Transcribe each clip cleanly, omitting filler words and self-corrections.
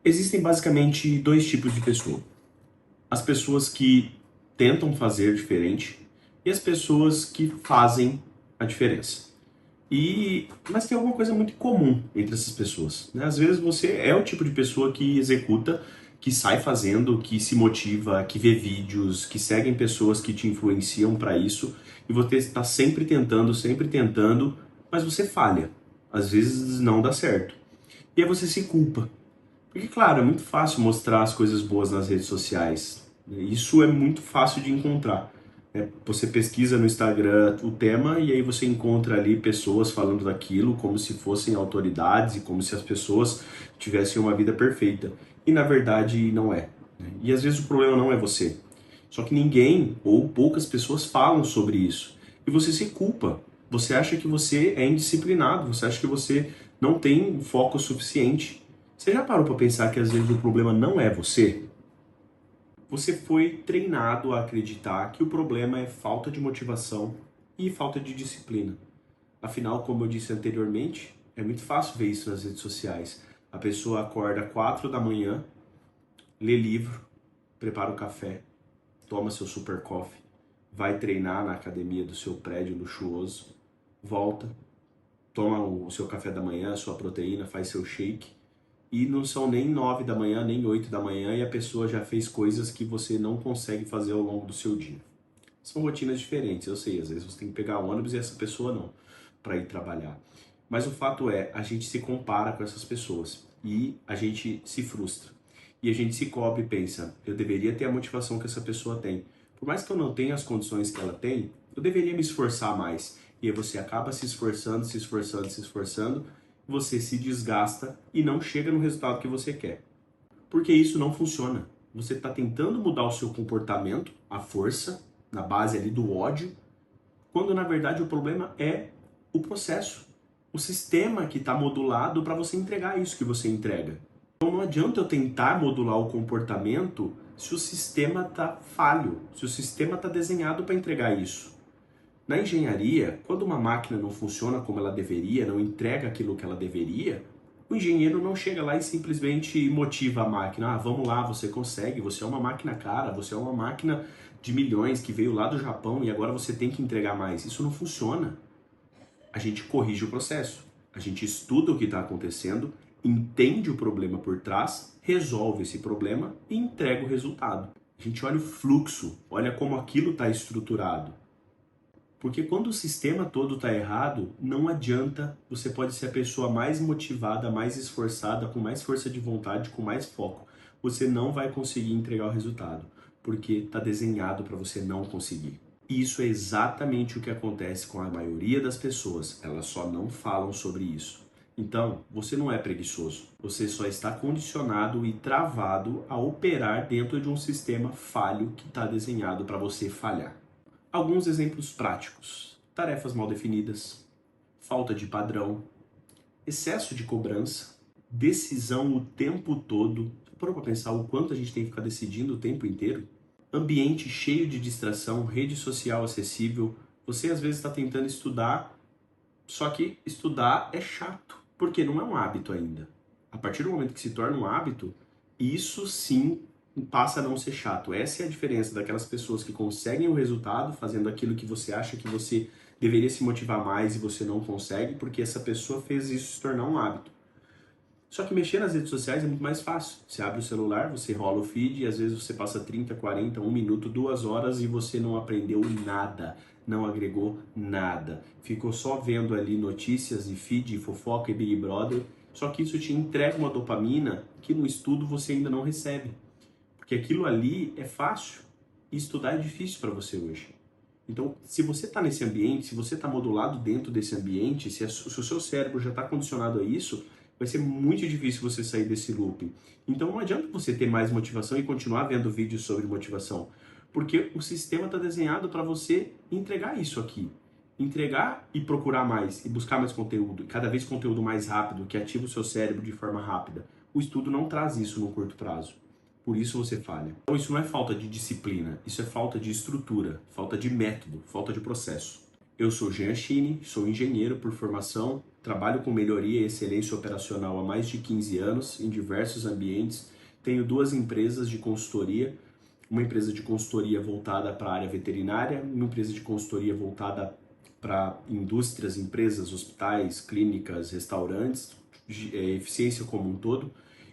Existem basicamente dois tipos de pessoa. As pessoas que tentam fazer diferente e as pessoas que fazem a diferença. Mas tem alguma coisa muito comum entre essas pessoas, né? Às vezes você é o tipo de pessoa que executa, que sai fazendo, que se motiva, que vê vídeos, que seguem pessoas que te influenciam para isso e você está sempre tentando, mas você falha. Às vezes não dá certo. E aí você se culpa. Porque, claro, é muito fácil mostrar as coisas boas nas redes sociais. Isso é muito fácil de encontrar. Você pesquisa no Instagram o tema e aí você encontra ali pessoas falando daquilo como se fossem autoridades e como se as pessoas tivessem uma vida perfeita. E na verdade não é, né? E às vezes o problema não é você. Só que ninguém ou poucas pessoas falam sobre isso. E você se culpa. Você acha que você é indisciplinado, você acha que você não tem foco suficiente. Você já parou para pensar que às vezes o problema não é você? Você foi treinado a acreditar que o problema é falta de motivação e falta de disciplina. Afinal, como eu disse anteriormente, é muito fácil ver isso nas redes sociais. A pessoa acorda 4 da manhã, lê livro, prepara o café, toma seu super coffee, vai treinar na academia do seu prédio luxuoso, volta, toma o seu café da manhã, a sua proteína, faz seu shake. E não são nem 9 da manhã, nem 8 da manhã, e a pessoa já fez coisas que você não consegue fazer ao longo do seu dia. São rotinas diferentes, eu sei, às vezes você tem que pegar ônibus e essa pessoa não, para ir trabalhar. Mas o fato é, a gente se compara com essas pessoas e a gente se frustra. E a gente se cobra e pensa, eu deveria ter a motivação que essa pessoa tem. Por mais que eu não tenha as condições que ela tem, eu deveria me esforçar mais. E aí você acaba se esforçando, se esforçando, se esforçando, você se desgasta e não chega no resultado que você quer. Porque isso não funciona. Você está tentando mudar o seu comportamento, a força, na base ali do ódio, quando na verdade o problema é o processo, o sistema que está modulado para você entregar isso que você entrega. Então não adianta eu tentar modular o comportamento se o sistema está falho, se o sistema está desenhado para entregar isso. Na engenharia, quando uma máquina não funciona como ela deveria, não entrega aquilo que ela deveria, o engenheiro não chega lá e simplesmente motiva a máquina. Ah, vamos lá, você consegue, você é uma máquina cara, você é uma máquina de milhões que veio lá do Japão e agora você tem que entregar mais. Isso não funciona. A gente corrige o processo, a gente estuda o que está acontecendo, entende o problema por trás, resolve esse problema e entrega o resultado. A gente olha o fluxo, olha como aquilo está estruturado. Porque quando o sistema todo está errado, não adianta, você pode ser a pessoa mais motivada, mais esforçada, com mais força de vontade, com mais foco. Você não vai conseguir entregar o resultado, porque está desenhado para você não conseguir. E isso é exatamente o que acontece com a maioria das pessoas, elas só não falam sobre isso. Então, você não é preguiçoso, você só está condicionado e travado a operar dentro de um sistema falho que está desenhado para você falhar. Alguns exemplos práticos: tarefas mal definidas, falta de padrão, excesso de cobrança, decisão o tempo todo. Já parou para pensar o quanto a gente tem que ficar decidindo o tempo inteiro? Ambiente cheio de distração, rede social acessível. Você às vezes está tentando estudar, só que estudar é chato, porque não é um hábito ainda. A partir do momento que se torna um hábito, isso sim passa a não ser chato. Essa é a diferença daquelas pessoas que conseguem o resultado fazendo aquilo que você acha que você deveria se motivar mais e você não consegue, porque essa pessoa fez isso se tornar um hábito. Só que mexer nas redes sociais é muito mais fácil. Você abre o celular, você rola o feed e às vezes você passa 30, 40, 1 minuto, 2 horas e você não aprendeu nada, não agregou nada. Ficou só vendo ali notícias e feed, fofoca e Big Brother. Só que isso te entrega uma dopamina que no estudo você ainda não recebe. Porque aquilo ali é fácil e estudar é difícil para você hoje. Então, se você está nesse ambiente, se você está modulado dentro desse ambiente, se o seu cérebro já está condicionado a isso, vai ser muito difícil você sair desse loop. Então, não adianta você ter mais motivação e continuar vendo vídeos sobre motivação, porque o sistema está desenhado para você entregar isso aqui. Entregar e procurar mais, e buscar mais conteúdo, e cada vez conteúdo mais rápido, que ativa o seu cérebro de forma rápida. O estudo não traz isso no curto prazo. Por isso você falha. Então isso não é falta de disciplina, isso é falta de estrutura, falta de método, falta de processo. Eu sou Jean Chini, sou engenheiro por formação, trabalho com melhoria e excelência operacional há mais de 15 anos em diversos ambientes. Tenho 2 empresas de consultoria, uma empresa de consultoria voltada para a área veterinária, uma empresa de consultoria voltada para indústrias, empresas, hospitais, clínicas, restaurantes, eficiência como um todo.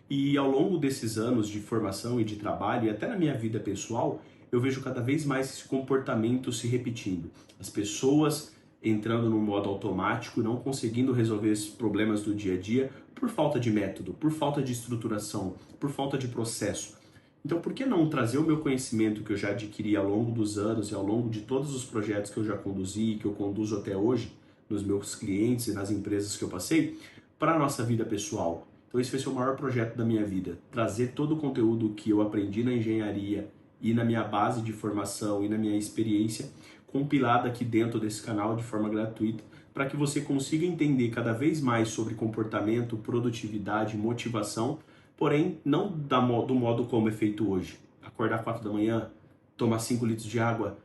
E ao longo desses anos de formação e de trabalho, e até na minha vida pessoal, eu vejo cada vez mais esse comportamento se repetindo. As pessoas entrando no modo automático, não conseguindo resolver esses problemas do dia a dia por falta de método, por falta de estruturação, por falta de processo. Então, por que não trazer o meu conhecimento que eu já adquiri ao longo dos anos e ao longo de todos os projetos que eu já conduzi e que eu conduzo até hoje, nos meus clientes e nas empresas que eu passei, para a nossa vida pessoal? Então, esse vai ser o maior projeto da minha vida, trazer todo o conteúdo que eu aprendi na engenharia e na minha base de formação e na minha experiência, compilada aqui dentro desse canal de forma gratuita, para que você consiga entender cada vez mais sobre comportamento, produtividade, motivação, porém não do modo como é feito hoje. Acordar 4 da manhã, tomar 5 litros de água,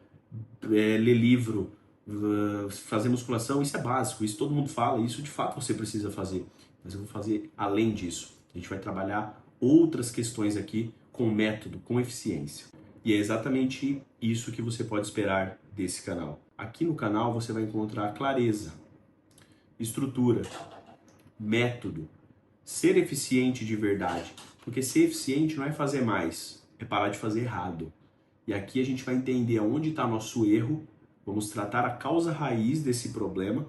ler livro, fazer musculação, isso é básico, isso todo mundo fala, isso de fato você precisa fazer. Mas eu vou fazer além disso. A gente vai trabalhar outras questões aqui com método, com eficiência. E é exatamente isso que você pode esperar desse canal. Aqui no canal você vai encontrar clareza, estrutura, método, ser eficiente de verdade. Porque ser eficiente não é fazer mais, é parar de fazer errado. E aqui a gente vai entender aonde está nosso erro, vamos tratar a causa raiz desse problema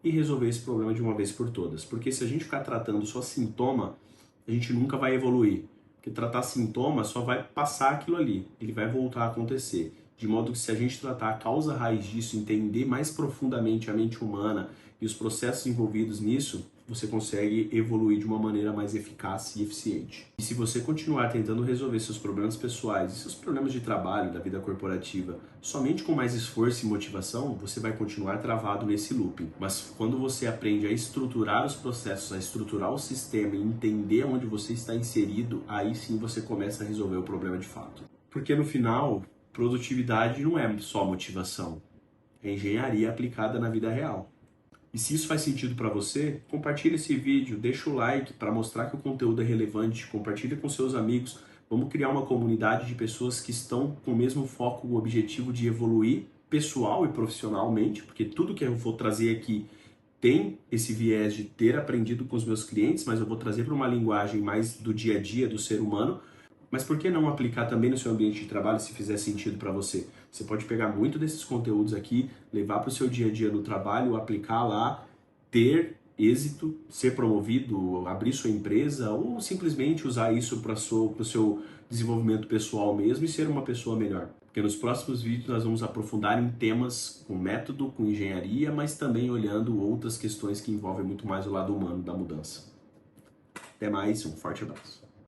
e resolver esse problema de uma vez por todas. Porque se a gente ficar tratando só sintoma, a gente nunca vai evoluir. Porque tratar sintoma só vai passar aquilo ali, ele vai voltar a acontecer. De modo que se a gente tratar a causa raiz disso, entender mais profundamente a mente humana e os processos envolvidos nisso, você consegue evoluir de uma maneira mais eficaz e eficiente. E se você continuar tentando resolver seus problemas pessoais e seus problemas de trabalho, da vida corporativa, somente com mais esforço e motivação, você vai continuar travado nesse looping. Mas quando você aprende a estruturar os processos, a estruturar o sistema e entender onde você está inserido, aí sim você começa a resolver o problema de fato. Porque no final, produtividade não é só motivação, é engenharia aplicada na vida real. E se isso faz sentido para você, compartilhe esse vídeo, deixa o like para mostrar que o conteúdo é relevante, compartilhe com seus amigos. Vamos criar uma comunidade de pessoas que estão com o mesmo foco, o objetivo de evoluir pessoal e profissionalmente, porque tudo que eu vou trazer aqui tem esse viés de ter aprendido com os meus clientes, mas eu vou trazer para uma linguagem mais do dia a dia do ser humano. Mas por que não aplicar também no seu ambiente de trabalho se fizer sentido para você? Você pode pegar muito desses conteúdos aqui, levar para o seu dia a dia no trabalho, aplicar lá, ter êxito, ser promovido, abrir sua empresa ou simplesmente usar isso para o seu desenvolvimento pessoal mesmo e ser uma pessoa melhor. Porque nos próximos vídeos nós vamos aprofundar em temas com método, com engenharia, mas também olhando outras questões que envolvem muito mais o lado humano da mudança. Até mais, um forte abraço.